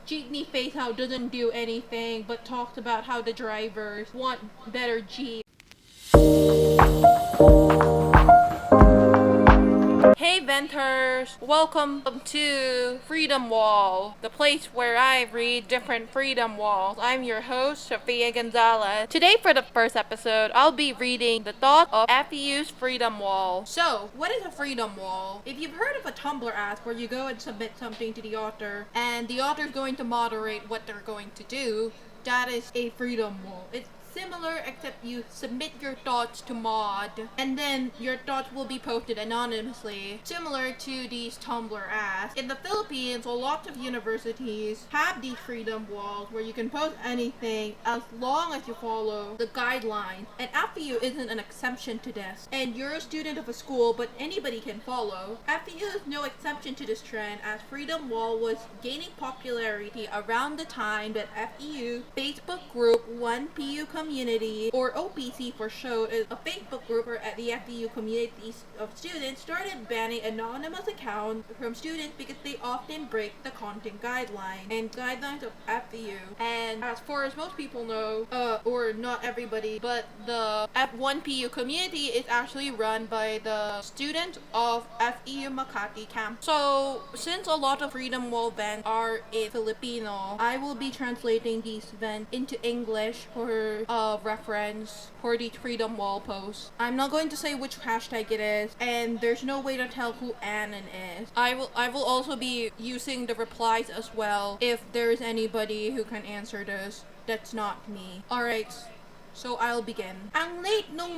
Jeepney Face Out doesn't do anything but talks about how the drivers want better Jeep. Hey Venters! Welcome to Freedom Wall, the place where I read different freedom walls. I'm your host, Sophia Gonzalez. Today for the first episode, I'll be reading the thought of FEU's Freedom Wall. So, what is a Freedom Wall? If you've heard of a Tumblr ask where you go and submit something to the author, and the author is going to moderate what they're going to do, that is a Freedom Wall. It's similar, except you submit your thoughts to mod, and then your thoughts will be posted anonymously, similar to these Tumblr asks. In the Philippines, a lot of universities have these freedom walls where you can post anything as long as you follow the guidelines, and FEU isn't an exception to this. And you're a student of a school, but anybody can follow. FEU is no exception to this trend, as Freedom Wall was gaining popularity around the time that FEU Facebook group 1PU Community, or OPC for short, is a Facebook group where the FEU community of students started banning anonymous accounts from students because they often break the content guidelines of FEU. And as far as most people know, or not everybody, but the F1PU community is actually run by the students of FEU Makati campus. So, since a lot of Freedom Wall vents are in Filipino, I will be translating these vents into English for reference for the Freedom Wall post. I'm not going to say which hashtag it is, and there's no way to tell who Anon is. I will also be using the replies as well if there's anybody who can answer this that's not me. Alright, so I'll begin. Ang late nung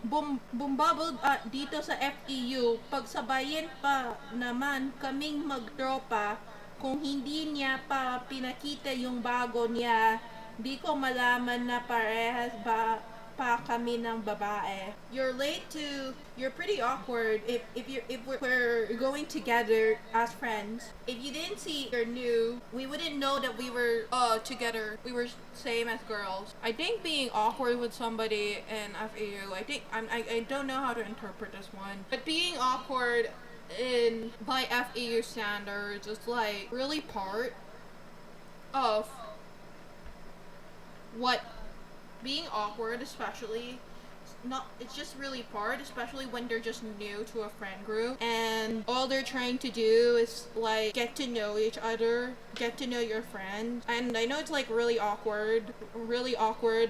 bumbabog dito sa FEU, pagsabayin pa naman kaming magtropa, kung hindi niya pa pinakita yung bago niya, di ko malaman na parehas ba pa kami ng babae. You're pretty awkward if we're going together as friends. If you didn't see you're new, we wouldn't know that we were together. We were same as girls. I think being awkward with somebody in FAU, I don't know how to interpret this one. But being awkward by FAU standards is like really part of what being awkward, especially it's just really part, especially when they're just new to a friend group and all they're trying to do is like get to know each other, get to know your friend. And I know it's like really awkward,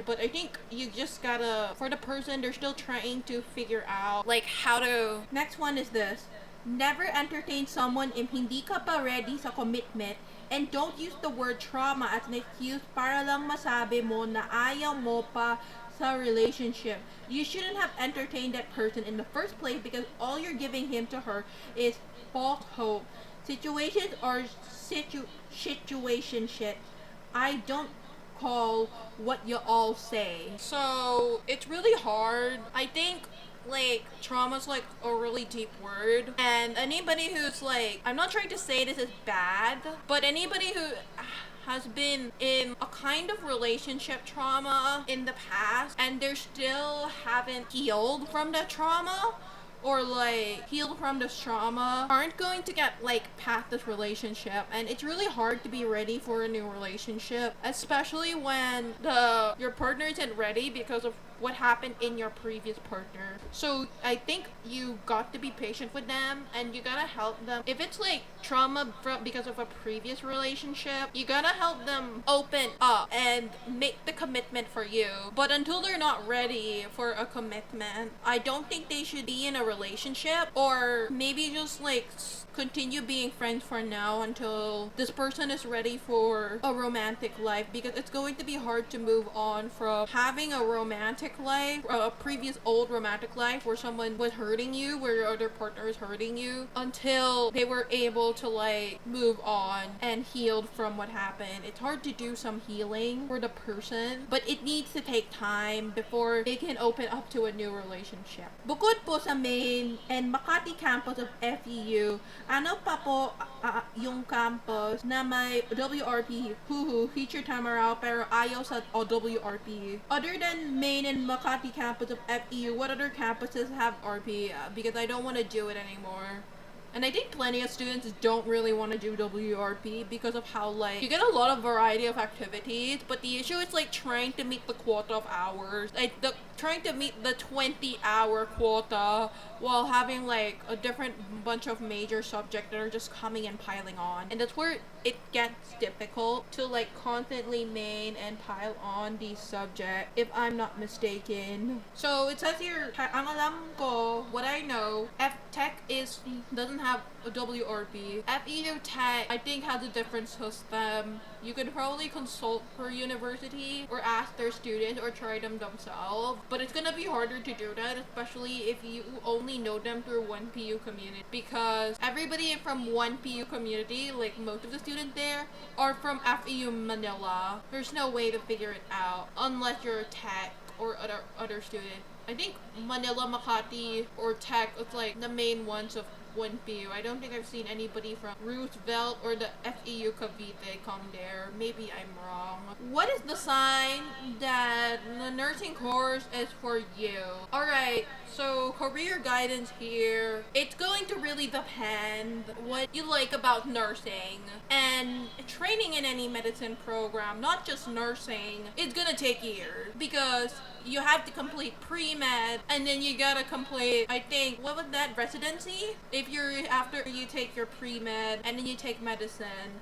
but I think you just gotta, for the person, they're still trying to figure out like how to. Next one is this: never entertain someone if hindi ka pa ready sa commitment, and don't use the word trauma as an excuse para lang masabi mo na ayaw mo pa sa relationship. You shouldn't have entertained that person in the first place because all you're giving him to her is false hope. Situations are situation shit. I don't call what you all say. So it's really hard. I think like trauma's like a really deep word, and anybody who's like, I'm not trying to say this is bad, but anybody who has been in a kind of relationship trauma in the past and they still haven't healed from that trauma, or like healed from this trauma, aren't going to get like past this relationship. And it's really hard to be ready for a new relationship, especially when your partner isn't ready because of what happened in your previous partner. So I think you got to be patient with them, and you gotta help them. If it's like trauma because of a previous relationship, you gotta help them open up and make the commitment for you. But until they're not ready for a commitment, I don't think they should be in a relationship, or maybe just like continue being friends for now until this person is ready for a romantic life, because it's going to be hard to move on from having a romantic life, a previous old romantic life where someone was hurting you, where your other partner is hurting you, until they were able to like move on and healed from what happened. It's hard to do some healing for the person, but it needs to take time before they can open up to a new relationship. Bukod po sa main and Makati campus of FEU, ano pa po yung campus na may WRP, feature Tamaraw pero ayaw sa WRP? Other than main and Makati campus of FEU, what other campuses have RP? Because I don't want to do it anymore. And I think plenty of students don't really want to do WRP because of how like you get a lot of variety of activities, but the issue is like trying to meet the quota of hours. Like trying to meet the 20-hour quota while having like a different bunch of major subjects that are just coming and piling on. And that's where it gets difficult to like constantly main and pile on these subjects, if I'm not mistaken. So it says here, ang alam ko, what I know, F-Tech doesn't have a WRP. FEU Tech, I think, has a different system. You could probably consult per university or ask their students or try them themselves. But it's gonna be harder to do that, especially if you only know them through one PU community. Because everybody from one PU community, like most of the students there, are from FEU Manila. There's no way to figure it out unless you're a tech or other student. I think Manila, Makati, or Tech is like the main ones of one PU. I don't think I've seen anybody from Roosevelt or the FEU Cavite come there. Maybe I'm wrong. What is the sign that the nursing course is for you? Alright, so career guidance here. It's going to really depend what you like about nursing. And training in any medicine program, not just nursing, is gonna take years. Because you have to complete pre-med, and then you gotta complete, I think, what was that, residency? If you're, after you take your pre-med, and then you take medicine,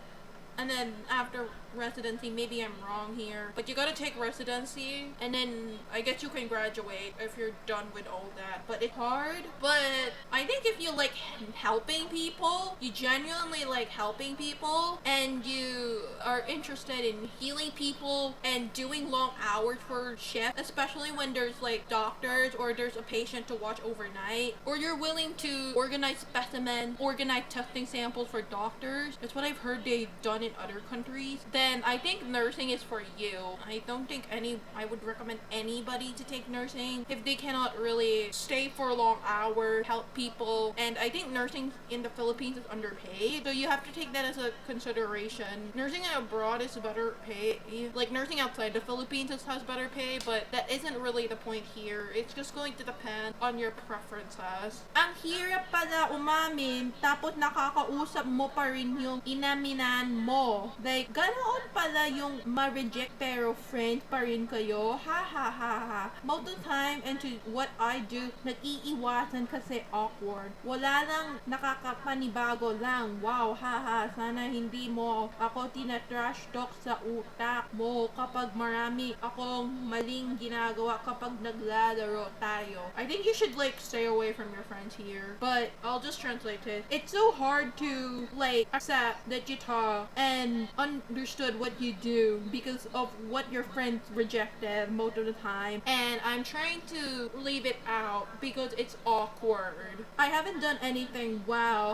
and then after residency, maybe I'm wrong here, but you gotta take residency, and then I guess you can graduate if you're done with all that. But it's hard. But I think if you like helping people, you genuinely like helping people, and you are interested in healing people and doing long hours for shift, especially when there's like doctors or there's a patient to watch overnight, or you're willing to organize specimens, organize testing samples for doctors. That's what I've heard they've done in other countries. Then I think nursing is for you. I don't think I would recommend anybody to take nursing if they cannot really stay for long hours, help people. And I think nursing in the Philippines is underpaid, so you have to take that as a consideration. Nursing abroad is better pay. Like nursing outside the Philippines has better pay, but that isn't really the point here. It's just going to depend on your preferences. Ang hirap pala umamin, tapos nakakausap mo pa rin yung inaminan mo. Like, ganoon pala yung ma-reject pero friends pa rin kayo. Ha ha ha ha. Most of the time, and to what I do, nag-iiwasan kasi awkward. Wala lang, nakakapanibago lang. Wow, ha ha. Sana hindi mo ako tina-trash talk sa utak mo kapag marami akong maling ginagawa kapag naglalaro tayo. I think you should like stay away from your friends here. But I'll just translate it. It's so hard to like accept that you talk and understood what you do because of what your friends rejected most of the time, and I'm trying to leave it out because it's awkward. I haven't done anything. Wow,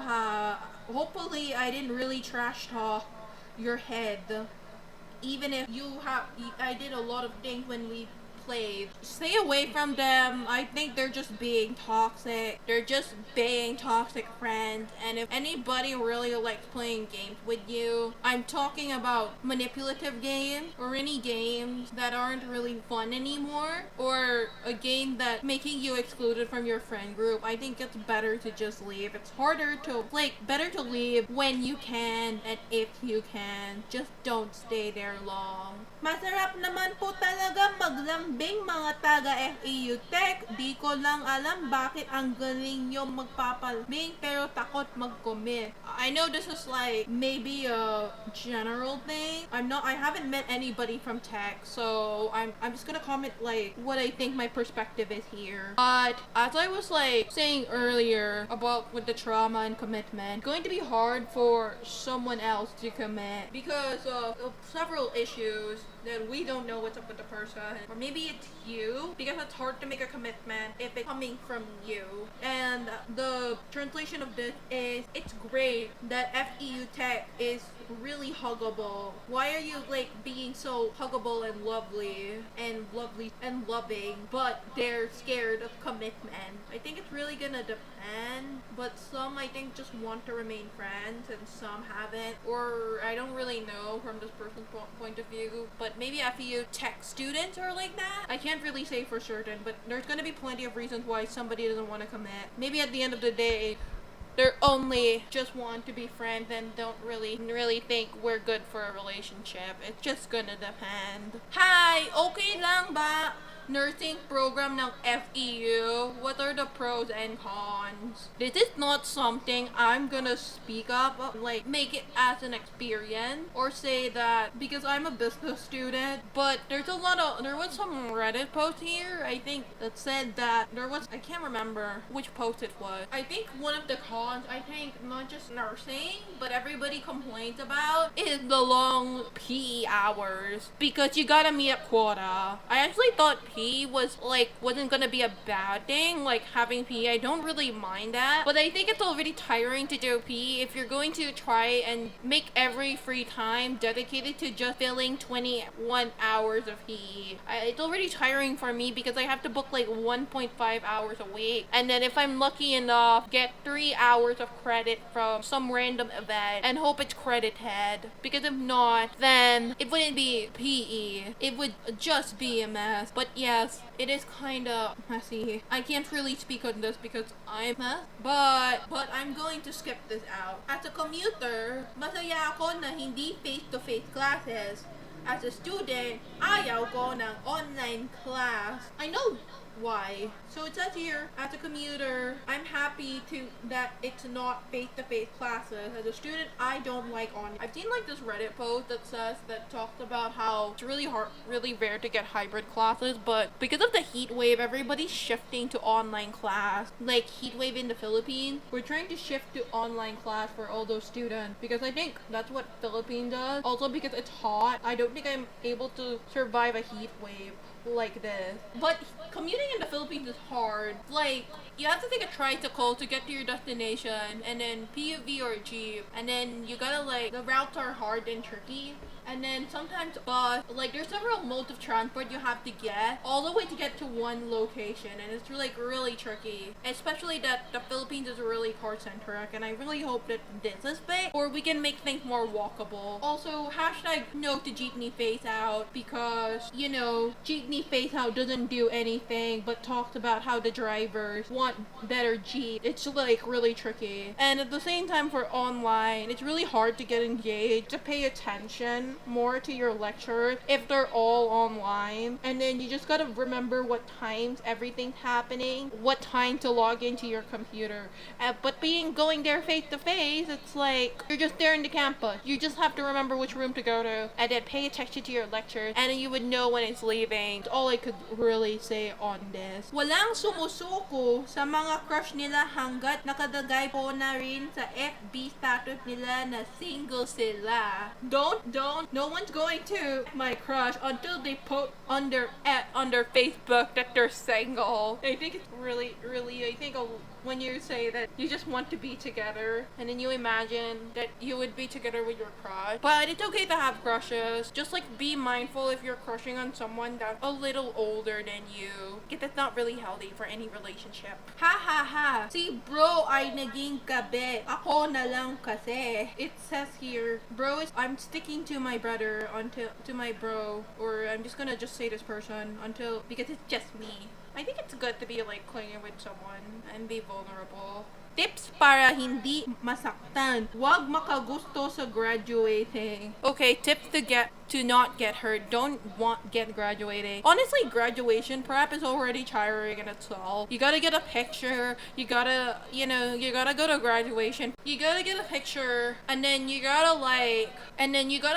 hopefully I didn't really trash talk your head. Even if I did a lot of things when we played. Stay away from them. I think they're just being toxic. They're just being toxic friends. And if anybody really likes playing games with you, I'm talking about manipulative games or any games that aren't really fun anymore, or a game that making you excluded from your friend group. I think it's better to just leave. It's harder to better to leave when you can, and if you can, just don't stay there long. Masarap naman po talaga maglambing mga taga FEU Tech. Di ko lang alam bakit ang galing nyo magpapalambing pero takot mag-commit. I know this is like maybe a general thing. I haven't met anybody from Tech, so I'm just gonna comment like what I think my perspective is here. But as I was like saying earlier about with the trauma and commitment, it's going to be hard for someone else to commit because of several issues that we don't know what's up with the person, or maybe it's you, because it's hard to make a commitment if it's coming from you. And the translation of this is, it's great that FEU Tech is really huggable. Why are you like being so huggable and lovely and loving, but they're scared of commitment? I think it's really gonna depend, but some I think just want to remain friends and some haven't, or I don't really know from this person's point of view, but maybe FEU Tech students are like that. I can't really say for certain, but there's gonna be plenty of reasons why somebody doesn't want to commit. Maybe at the end of the day, They're only just want to be friends and don't really think we're good for a relationship. It's just gonna depend. Hi, okay lang ba? Nursing program ng FEU. What are the pros and cons? This is not something I'm gonna speak up, like make it as an experience or say that because I'm a business student. But there was some Reddit post here, I think, that said that I can't remember which post it was. I think one of the cons, I think not just nursing, but everybody complains about is the long PE hours because you gotta meet a quota. I actually thought PE wasn't gonna be a bad thing, like having PE. I don't really mind that, but I think it's already tiring to do PE if you're going to try and make every free time dedicated to just filling 21 hours of PE. It's already tiring for me because I have to book like 1.5 hours a week, and then if I'm lucky enough, get 3 hours of credit from some random event and hope it's credited, because if not, then it wouldn't be PE. It would just be a mess. But yes, it is kind of messy. I can't really speak on this because I'm a mess, but I'm going to skip this out. As a commuter, masaya ako na hindi face-to-face classes. As a student, ayaw ko ng online class. I know why. So it says here, as a commuter, I'm happy that it's not face-to-face classes. As a student, I don't like online. I've seen like this Reddit post that talks about how it's really rare to get hybrid classes, but because of the heat wave, everybody's shifting to online class. Like heat wave in the Philippines, we're trying to shift to online class for all those students because I think that's what Philippines does. Also because it's hot, I don't think I'm able to survive a heat wave like this. But commuting in the Philippines is hard. Like, you have to take a tricycle to get to your destination, and then PUV or Jeep, and then you gotta like, the routes are hard and tricky. And then sometimes bus, like there's several modes of transport you have to get all the way to get to one location, and it's really tricky. Especially that the Philippines is really car centric, and I really hope that this is big, or we can make things more walkable. Also, hashtag no to jeepney phase out, because jeepney phase out doesn't do anything but talks about how the drivers want better Jeep. It's like really tricky, and at the same time for online, it's really hard to get engaged, to pay attention more to your lectures if they're all online, and then you just gotta remember what times everything's happening, what time to log into your computer. But going there face to face, it's like you're just there in the campus. You just have to remember which room to go to, and then pay attention to your lectures, and then you would know when it's leaving. That's all I could really say on this. Walang sumusuko sa mga crush nila hanggat nakadagay po na rin sa FB status nila na single sila. No one's going to my crush until they post on their Facebook that they're single. I think it's really, I think when you say that you just want to be together, and then you imagine that you would be together with your crush. But it's okay to have crushes. Just like be mindful if you're crushing on someone that's a little older than you, because that's not really healthy for any relationship. Ha ha ha! Si bro ay naging kabe. Ako na lang kasi. It says here, I'm sticking to my brother to my bro, or I'm just gonna say this person because it's just me. I think it's good to be like clinging with someone and be vulnerable. Tips para hindi masaktan. Huwag makagusto sa graduating. Okay, tips to not get hurt. Don't get graduating. Honestly, graduation prep is already tiring in itself. You gotta get a picture. You gotta go to graduation. You gotta get a picture, and then you gotta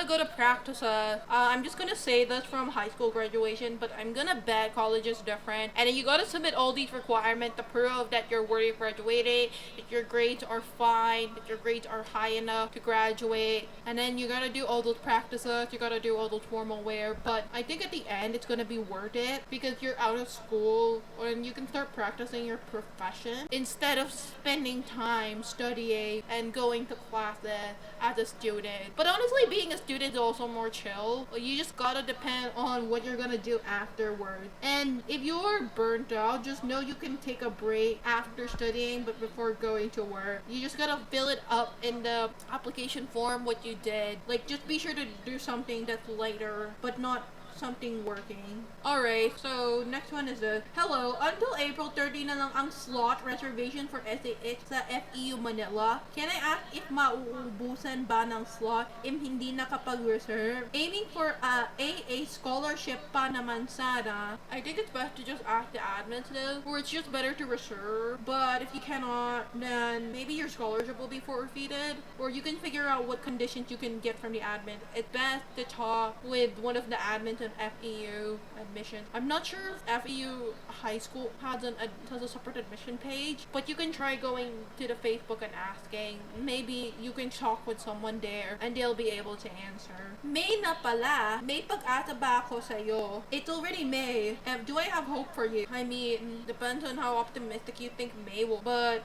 go to practice. I'm just gonna say this from high school graduation, but I'm gonna bet college is different. And then you gotta submit all these requirements to prove that you're worthy of graduating, that your grades are fine, that your grades are high enough to graduate. And then you gotta do all those practices. You gotta do all those formal wear, but I think at the end it's gonna be worth it because you're out of school and you can start practicing your profession instead of spending time studying and going to classes as a student. But honestly, being a student is also more chill. You just gotta depend on what you're gonna do afterwards. And if you're burnt out, just know you can take a break after studying but before going to work. You just gotta fill it up in the application form what you did. Like, just be sure to do something that's lighter but not something working. Alright, so next one is the hello, until April 30 na lang ang slot reservation for SAH sa FEU Manila. Can I ask if mauubusan ba ng slot if hindi nakapag-reserve? Aiming for a AA scholarship pa naman sana. I think it's best to just ask the admins though, or it's just better to reserve. But if you cannot, then maybe your scholarship will be forfeited, or you can figure out what conditions you can get from the admin. It's best to talk with one of the admins on FEU admission. I'm not sure if FEU High School has a separate admission page, but you can try going to the Facebook and asking. Maybe you can talk with someone there and they'll be able to answer. May na pala, may pag-asa ba ako sa'yo? It's already May. Do I have hope for you? I mean, depends on how optimistic you think May will. But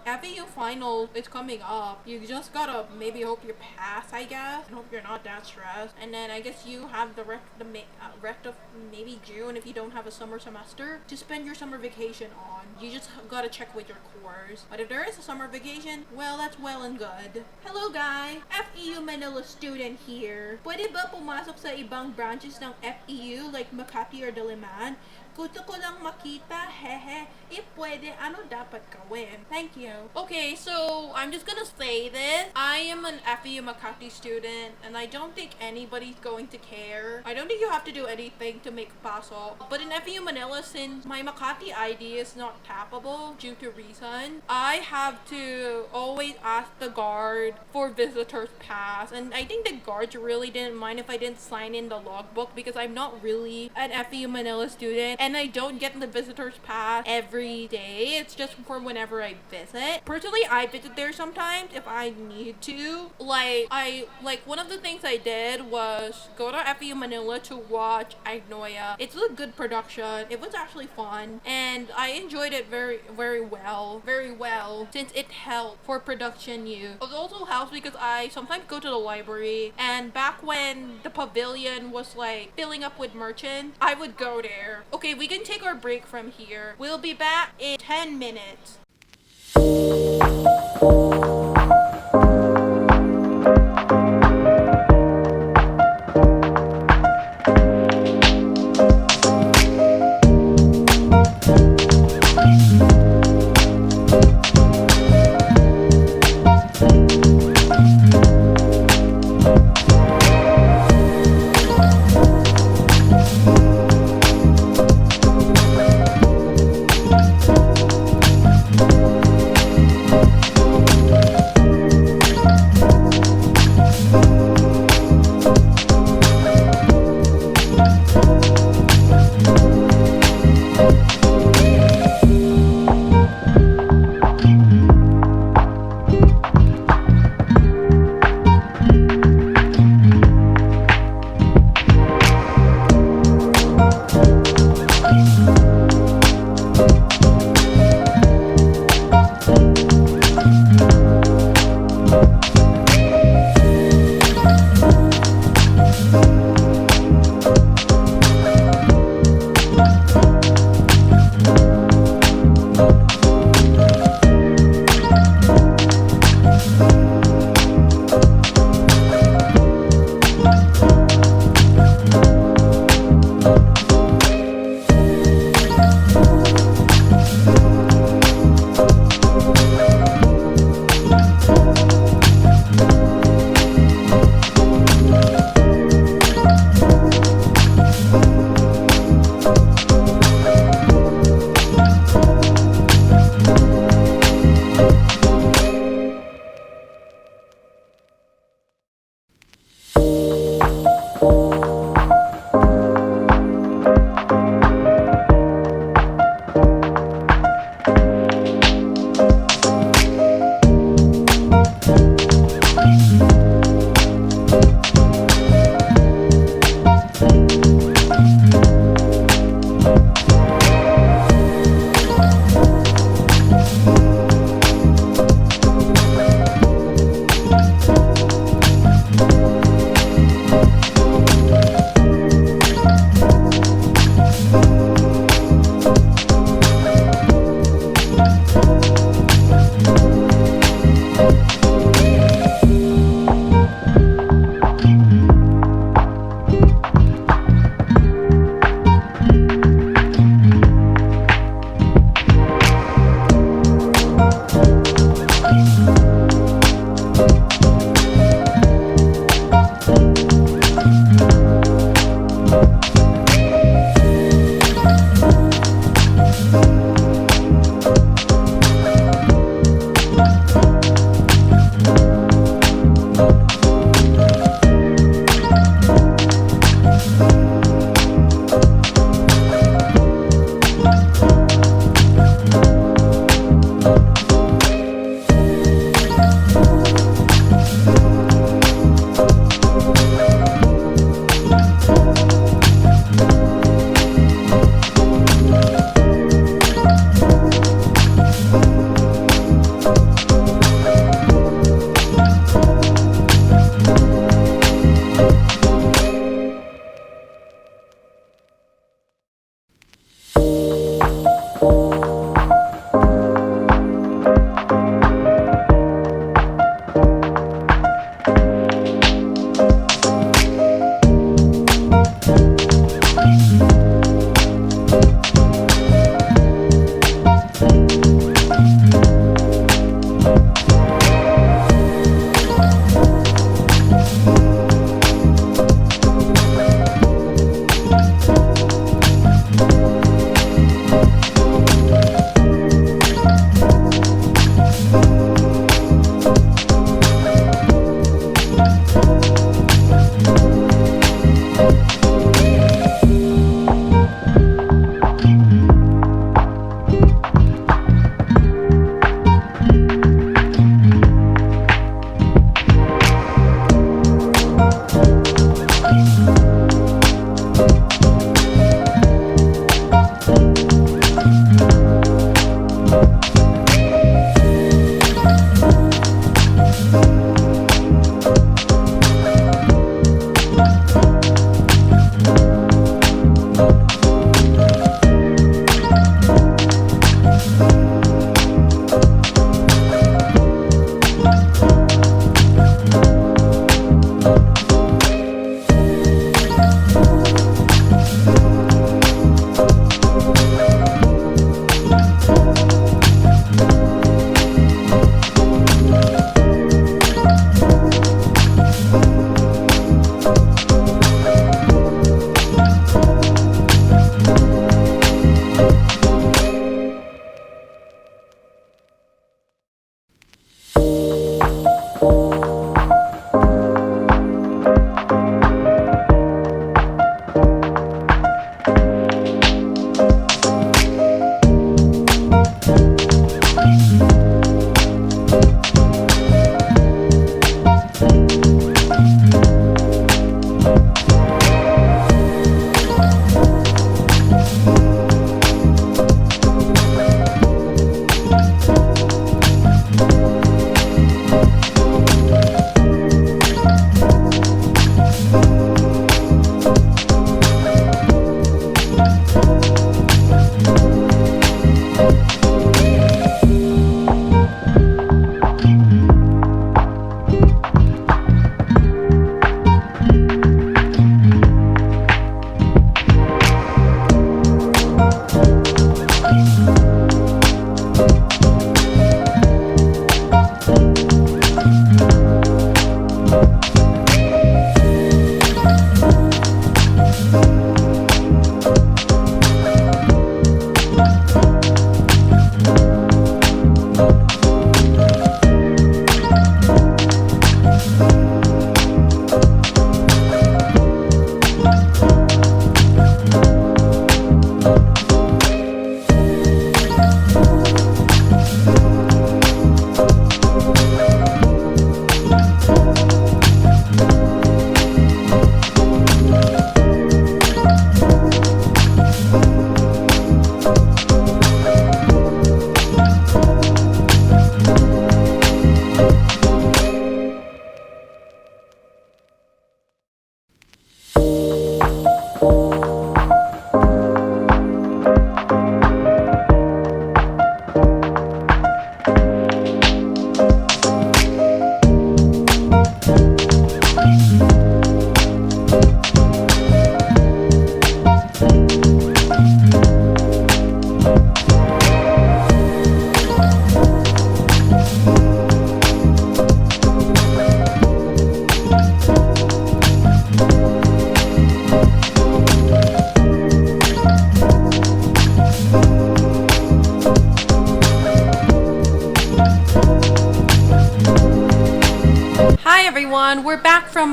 FEU final is coming up. You just gotta maybe hope you pass, I guess. And hope you're not that stressed. And then I guess you have the rest of maybe June if you don't have a summer semester to spend your summer vacation on. You just gotta check with your course. But if there is a summer vacation, well, that's well and good. Hello, guy. FEU Manila student here. Pwede ba pumasok sa ibang branches ng FEU like Makati or Diliman? Gusto ko lang makita, hehe. If pwede, ano dapat gawin? Thank you. Okay, so I'm just gonna say this. I am an FEU Makati student, and I don't think anybody's going to care. I don't think you have to do anything to make pasok. But in FEU Manila, since my Makati ID is not tappable due to reason, I have to always ask the guard for visitor's pass. And I think the guards really didn't mind if I didn't sign in the logbook because I'm not really an FEU Manila student. And I don't get the visitor's pass every day. It's just for whenever I visit. Personally, I visit there sometimes if I need to. Like one of the things I did was go to FEU Manila to watch Agnoia. It's a good production. It was actually fun. And I enjoyed it very, very well. Very well. Since it helped for production use. It also helps because I sometimes go to the library. And back when the pavilion was like filling up with merchants, I would go there. Okay, we can take our break from here. We'll be back in 10 minutes.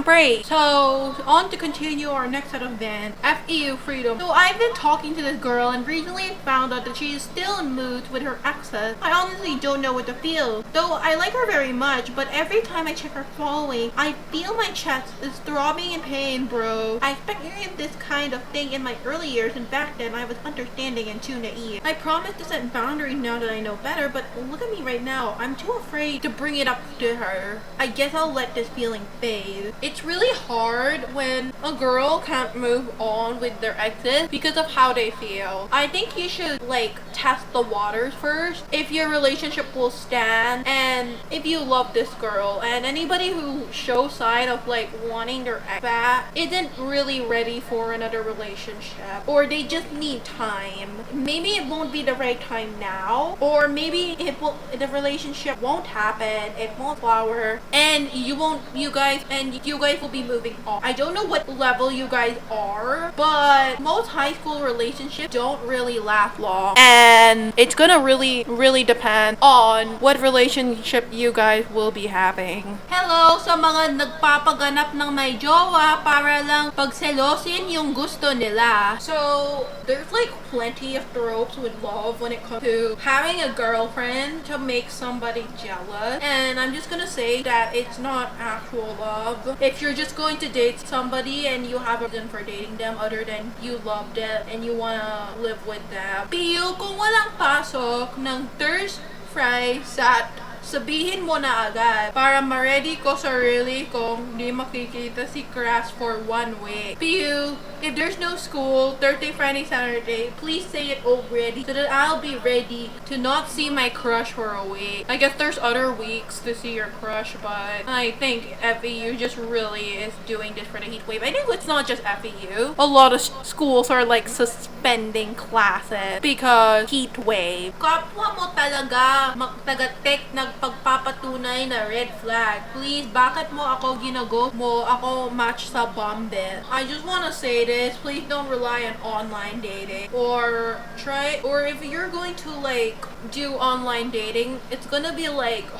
freedom break. So on to continue our next set of events, FEU freedom. So I've been talking to this girl and recently found out that she is still in moods with her exes. I honestly don't know what to feel. Though I like her very much, but every time I check her following, I feel my chest is throbbing in pain, bro. I experienced this kind of thing in my early years, and back then I was understanding and too naive. I promise to set boundaries now that I know better, but look at me right now. I'm too afraid to bring it up to her. I guess I'll let this feeling fade. It's really hard when a girl can't move on with their exes because of how they feel. I think you should test the waters first, if your relationship will stand, and if you love this girl. And anybody who shows sign of wanting their ex back isn't really ready for another relationship, or they just need time. Maybe it won't be the right time now, or maybe the relationship won't happen, it won't flower, and you guys will be moving on. I don't know what level you guys are, but most high school relationships don't really last long, and it's gonna really depend on what relationship you guys will be having. Hello sa mga nagpapaganap ng may jowa para lang pagselosin yung gusto nila. So there's plenty of tropes with love when it comes to having a girlfriend to make somebody jealous, and I'm just gonna say that it's not actual love. If you're just going to date somebody and you have a reason for dating them other than you love them and you wanna live with them, Piyo, kung walang pasok ng thirst fries at sabihin mo na agad para ma-ready ko sarili kong di makikita si Crash for 1 week. Piyu, if there's no school, Thursday, Friday, Saturday, please say it already so that I'll be ready to not see my crush for a week. I guess there's other weeks to see your crush, but I think FEU just really is doing this for the heat wave. I think it's not just FEU. A lot of schools are suspending classes because heat wave. Kapwa mo talaga magtaga-tek pagpapatunay na red flag. Please, bakit mo ako ginago mo ako match sa Bumble? I just wanna say this, please don't rely on online dating, or if you're going to do online dating, it's gonna be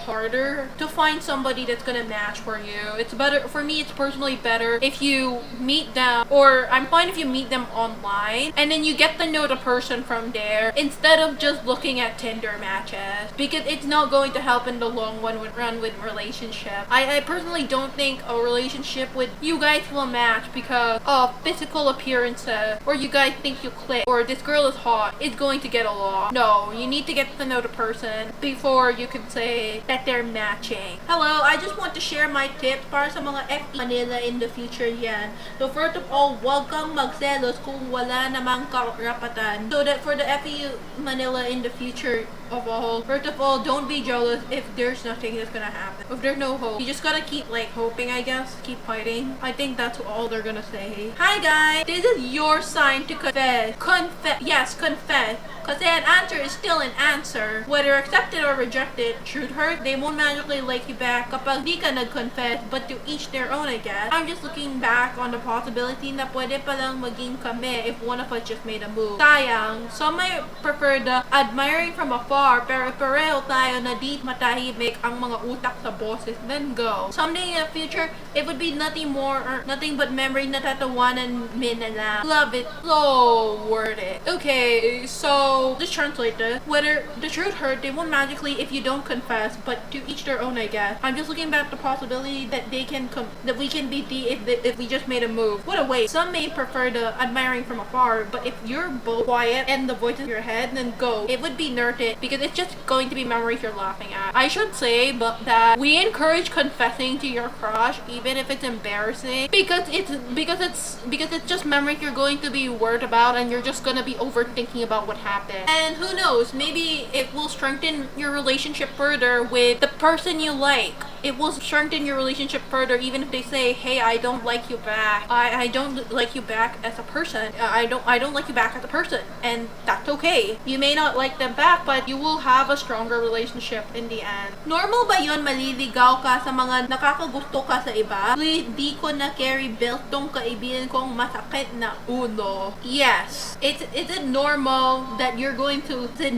harder to find somebody that's gonna match for you. It's better, for me it's personally better if you meet them, or I'm fine if you meet them online and then you get to know the person from there instead of just looking at Tinder matches, because it's not going to help in the long run with relationship. I personally don't think a relationship with you guys will match because of physical appearances, or you guys think you click, or this girl is hot, it's going to get along. No, you need to get to know the person before you can say that they're matching. Hello, I just want to share my tips para sa mga FE Manila in the future yan. So first of all, wag kang magselos kung wala namang karapatan. So that for the FE Manila in the future of all, first of all, don't be jealous if there's nothing that's gonna happen. If there's no hope, you just gotta keep hoping, I guess. Keep fighting. I think that's all they're gonna say. Hi guys, this is your sign to confess. Yes, confess. Because an answer is still an answer. Whether accepted or rejected, truth hurt, they won't magically like you back kapag di ka nag-confess, but to each their own, I guess. I'm just looking back on the possibility na pwede palang maging kami if one of us just made a move. Sayang, some might prefer the admiring from afar, pero pareho tayo na di matahimik ang mga utak sa boses, then go. Someday in the future, it would be nothing more or nothing but memory na tatawanan na lang. Love it, so worth it. Okay, so just translate this. Whether the truth hurt, they won't magically if you don't confess, but to each their own, I guess. I'm just looking back the possibility that we can be if we just made a move. What a waste. Some may prefer the admiring from afar, but if you're both quiet and the voice in your head, then go. It would be nurtured because it's just going to be memories you're laughing at. I should say that we encourage confessing to your crush even if it's embarrassing, because it's just memories you're going to be worried about, and you're just gonna be overthinking about what happened. And who knows, maybe it will strengthen your relationship further with the person you like. It will strengthen your relationship further even if they say, hey, I don't like you back. I don't like you back as a person. I don't like you back as a person. And that's okay. You may not like them back, but you will have a stronger relationship in the end. Normal ba yun maliligaw ka sa mga nakakagusto ka sa iba? Please, di ko na carry belt tong kaibigan kong masakit na ulo. Yes. Is it normal that you're going to think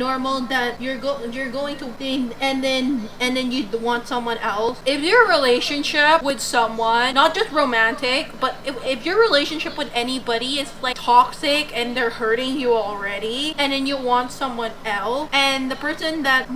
and then you want someone else walls. If your relationship with someone, not just romantic, but if your relationship with anybody is like toxic and they're hurting you already, and then you want someone else, and the person that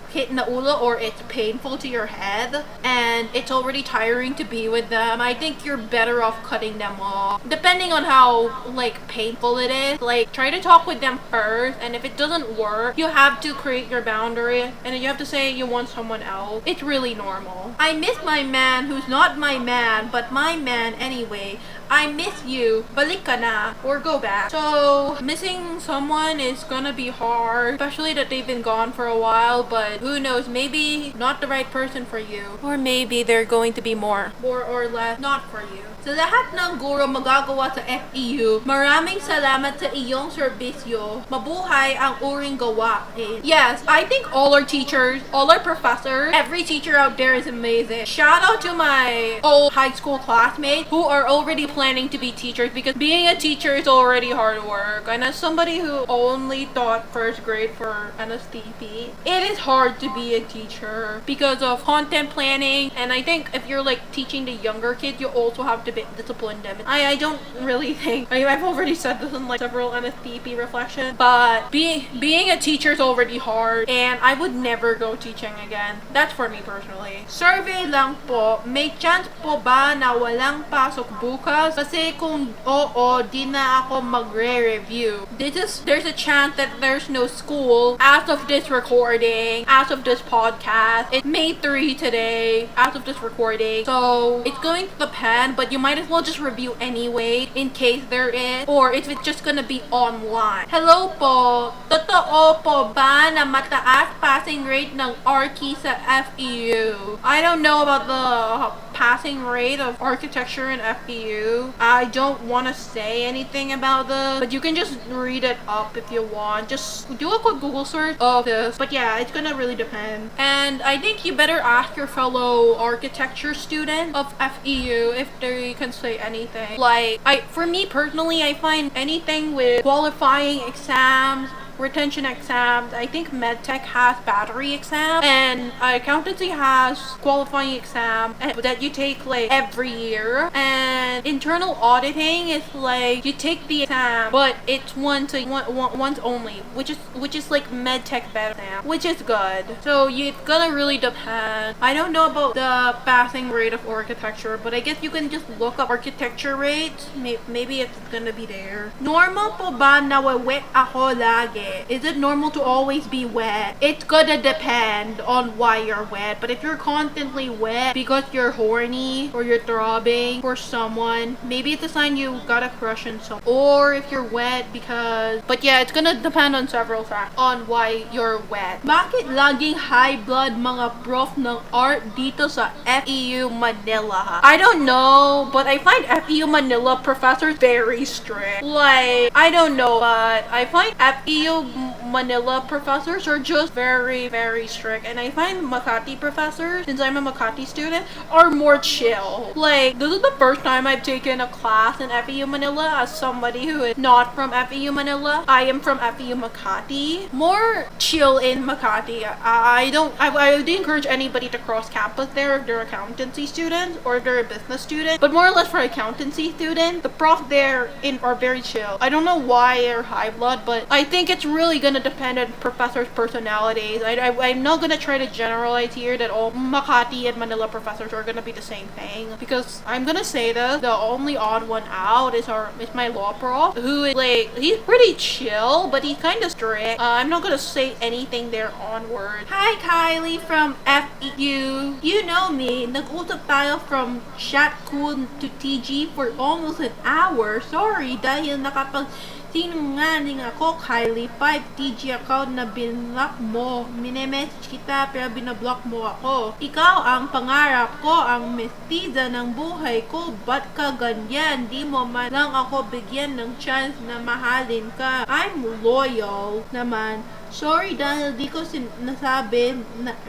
hit na ulo, or it's painful to your head and it's already tiring to be with them, I think you're better off cutting them off. Depending on how like painful it is, like try to talk with them first, and if it doesn't work, you have to create your boundary and then you have to say you want someone else. It's really normal. I miss my man who's not my man but my man anyway. I miss you, balik ka na, or go back. So missing someone is gonna be hard, especially that they've been gone for a while, but who knows, maybe not the right person for you, or maybe they're going to be more or less not for you. Sa lahat ng guro magagawa sa FEU, maraming salamat sa iyong serbisyo. Mabuhay ang uring gawain. Yes, I think all our teachers, all our professors, every teacher out there is amazing. Shout out to my old high school classmates who are already planning to be teachers, because being a teacher is already hard work. And as somebody who only taught first grade for NSTP, it is hard to be a teacher because of content planning. And I think if you're like teaching the younger kids, you also have to discipline them. I don't really think, I've already said this in like several NSTP reflections, but being a teacher is already hard, and I would never go teaching again. That's for me personally. Survey lang po, may chance po ba na walang pasok bukas? Kasi kung oo, di na ako magre-review. There's a chance that there's no school as of this recording, as of this podcast. It's May 3 today, as of this recording. So it's going to depend, but you might as well just review anyway in case there is, or if it's just gonna be online. Hello po, totoo po ba na mataas passing rate ng Archi sa FEU? I don't know about the passing rate of architecture in FEU. I don't want to say anything about this, but you can just read it up if you want. Just do a quick Google search of this. But yeah, it's gonna really depend. And I think you better ask your fellow architecture students of FEU if they can say anything. Like, for me personally, I find anything with qualifying exams, retention exams. I think MedTech has battery exam, and accountancy has qualifying exam that you take like every year, and internal auditing is like you take the exam but it's once only, which is like MedTech better exam, which is good. So it's gonna really depend. I don't know about the passing rate of architecture, but I guess you can just look up architecture rates. Maybe it's gonna be there. Normal po ba na wet ako lagi? Is it normal to always be wet? It's gonna depend on why you're wet. But if you're constantly wet because you're horny or you're throbbing for someone, maybe it's a sign you got a crush on someone. Or if you're wet because... But yeah, it's gonna depend on several factors on why you're wet. Bakit laging high blood mga prof ng art dito sa FEU Manila? I don't know, but I find FEU Manila professors very strict. Like, I don't know, but I find FEU Manila professors are just very, very strict. And I find Makati professors, since I'm a Makati student, are more chill. Like, this is the first time I've taken a class in FEU Manila as somebody who is not from FEU Manila. I am from FEU Makati. More chill in Makati. I would encourage anybody to cross campus there if they're accountancy students or if they're a business student. But more or less for accountancy students, the prof there are very chill. I don't know why they're high blood, but I think it's really gonna depend on professors' personalities. I'm not gonna try to generalize here that all Makati and Manila professors are gonna be the same thing, because I'm gonna say this, the only odd one out is my law prof, who is like, he's pretty chill, but he's kind of strict. I'm not gonna say anything there onward. Hi, Kylie from FEU. You know me, nag-usap tayo from chat cool to TG for almost an hour. Sorry, dahil sinungaling ako, Kylie. 5 TG account na binlock mo. Minemessage kita pero binablock mo ako. Ikaw ang pangarap ko, ang mestiza ng buhay ko. Ba't ka ganyan? Di mo man lang ako bigyan ng chance na mahalin ka. I'm loyal naman. Sorry dahil di ko nasabi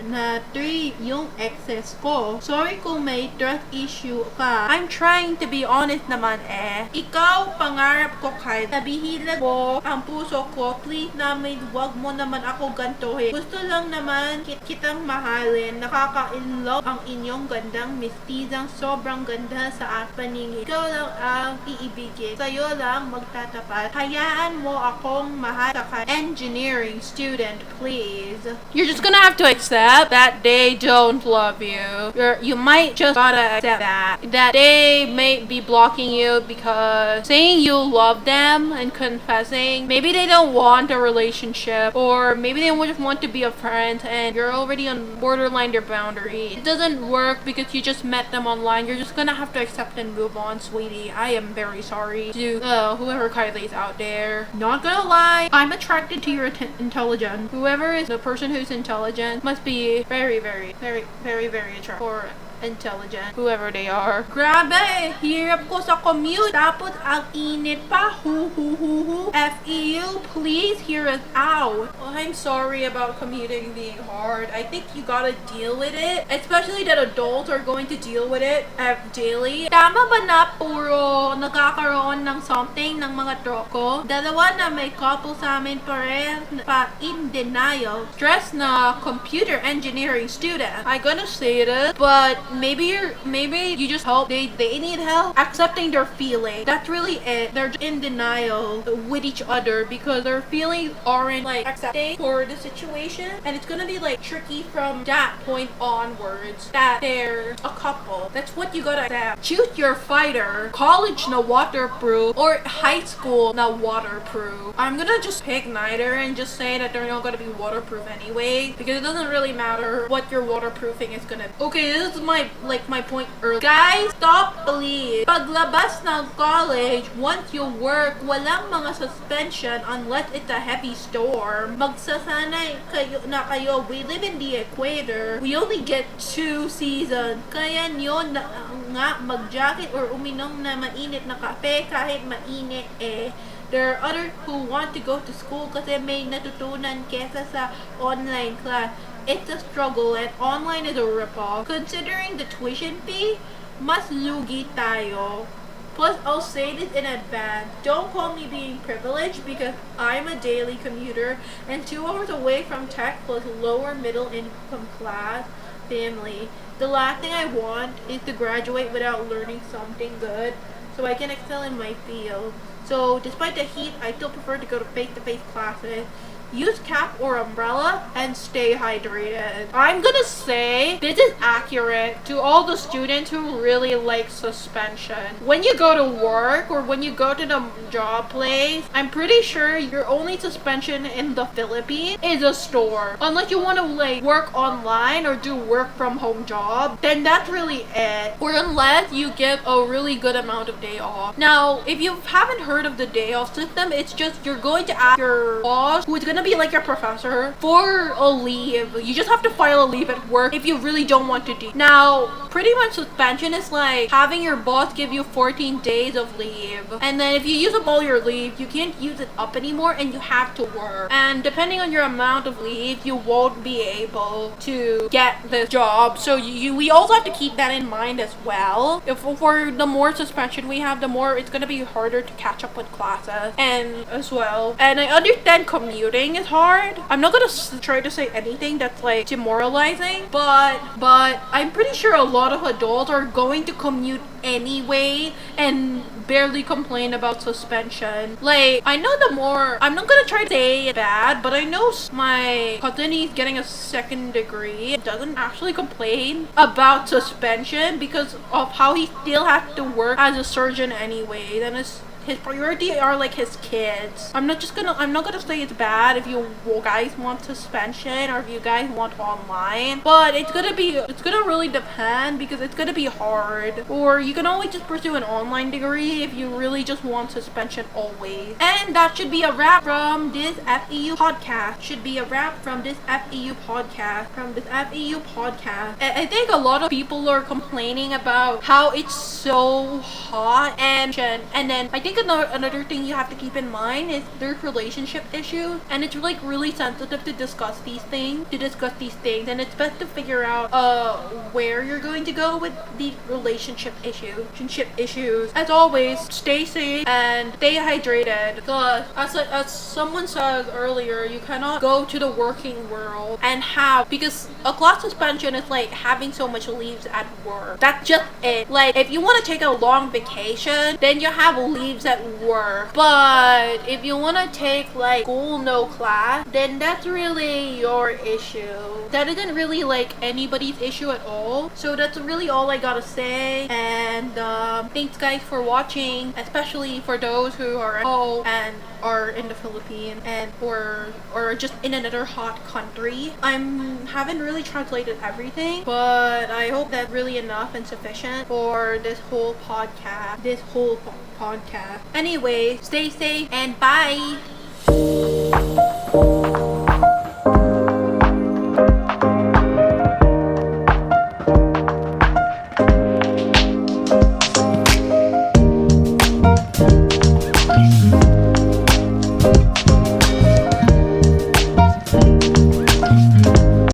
na 3 yung exes ko. Sorry kung may trust issue ka. I'm trying to be honest naman eh. Ikaw, pangarap ko kahit sabihin mo ang puso ko, please namin, wag mo naman ako gantuhin. Gusto lang naman kitang mahalin. Nakaka-inlove ang inyong gandang mistizang sobrang ganda sa paningin. Ikaw lang ang iibigin. Sa'yo lang magtatapat. Hayaan mo akong mahal sa engineering student, please. You're just gonna have to accept that they don't love you. You might just gotta accept that they may be blocking you because saying you love them and confessing, maybe they don't want a relationship, or maybe they just want to be a friend and you're already on borderline their boundary. It doesn't work because you just met them online. You're just gonna have to accept and move on, sweetie. I am very sorry to whoever Kylie's out there. Not gonna lie, I'm attracted to your intelligence. Whoever is the person who's intelligent must be very, very, very, very, very attractive or intelligent, whoever they are. Grabe, hirap ko sa commute. Tapos ang init pa. Hu. FEU, please hear us out. Well, I'm sorry about commuting being hard. I think you gotta deal with it, especially that adults are going to deal with it daily. Tama ba na puro nagkakaroon ng something ng mga troko? Dalawa na may couple sa amin pa in denial. Stress na computer engineering student. I'm gonna say this, but maybe you just hope they need help accepting their feelings. That's really it. They're just in denial with each other because their feelings aren't like accepting for the situation, and it's gonna be like tricky from that point onwards that they're a couple. That's what you gotta accept. Choose your fighter. College na waterproof or high school na waterproof. I'm gonna just pick neither and just say that they're not gonna be waterproof anyway because it doesn't really matter what your waterproofing is gonna be. Okay, this is my point earlier. Guys, stop please. Paglabas ng college, once you work, walang mga suspension unless it's a heavy storm. Magsasanay kayo. We live in the equator. We only get 2 seasons. Kaya nyo nga mag-jacket or uminom na mainit na kape kahit mainit eh. There are others who want to go to school kasi may natutunan kesa sa online class. It's a struggle and online is a ripoff. Considering the tuition fee, mas lugi tayo. Plus, I'll say this in advance. Don't call me being privileged because I'm a daily commuter and 2 hours away from tech plus lower middle income class family. The last thing I want is to graduate without learning something good so I can excel in my field. So, despite the heat, I still prefer to go to face-to-face classes. Use cap or umbrella and stay hydrated. I'm gonna say this is accurate to all the students who really like suspension. When you go to work or when you go to the job place, I'm pretty sure your only suspension in the Philippines is a store. Unless you want to like work online or do work from home job, then that's really it. Or unless you get a really good amount of day off. Now, if you haven't heard of the day off system, it's just you're going to ask your boss, who is gonna be like your professor, for a leave. You just have to file a leave at work if you really don't want to do. Now, pretty much suspension is like having your boss give you 14 days of leave, and then if you use up all your leave, you can't use it up anymore and you have to work. And depending on your amount of leave, you won't be able to get this job. So we also have to keep that in mind as well. If for the more suspension we have, the more it's gonna be harder to catch up with classes and as well. And I understand commuting is hard. I'm not gonna try to say anything that's like demoralizing, but I'm pretty sure a lot of adults are going to commute anyway and barely complain about suspension. Like, I know I'm not gonna try to say it bad, but I know my cousin, he's getting a 2nd degree, doesn't actually complain about suspension because of how he still has to work as a surgeon anyway. Then his priority are like his kids. I'm not gonna say it's bad if you guys want suspension or if you guys want online, but it's gonna really depend because it's gonna be hard. Or you can always just pursue an online degree if you really just want suspension always. And that should be a wrap from this FEU podcast. I think a lot of people are complaining about how it's so hot and then I think think another thing you have to keep in mind is there's relationship issues, and it's like really sensitive to discuss these things, and it's best to figure out where you're going to go with the relationship issues. As always, stay safe and stay hydrated, because as someone said earlier, you cannot go to the working world and because a class suspension is like having so much leaves at work. That's just it. Like, if you want to take a long vacation, then you have leaves at work. But if you want to take like school no class, then that's really your issue. That isn't really like anybody's issue at all. So that's really all I gotta say. And thanks guys for watching, especially for those who are at home and are in the Philippines and or just in another hot country. I haven't really translated everything, but I hope that's really enough and sufficient for this whole podcast. Anyway, stay safe and bye.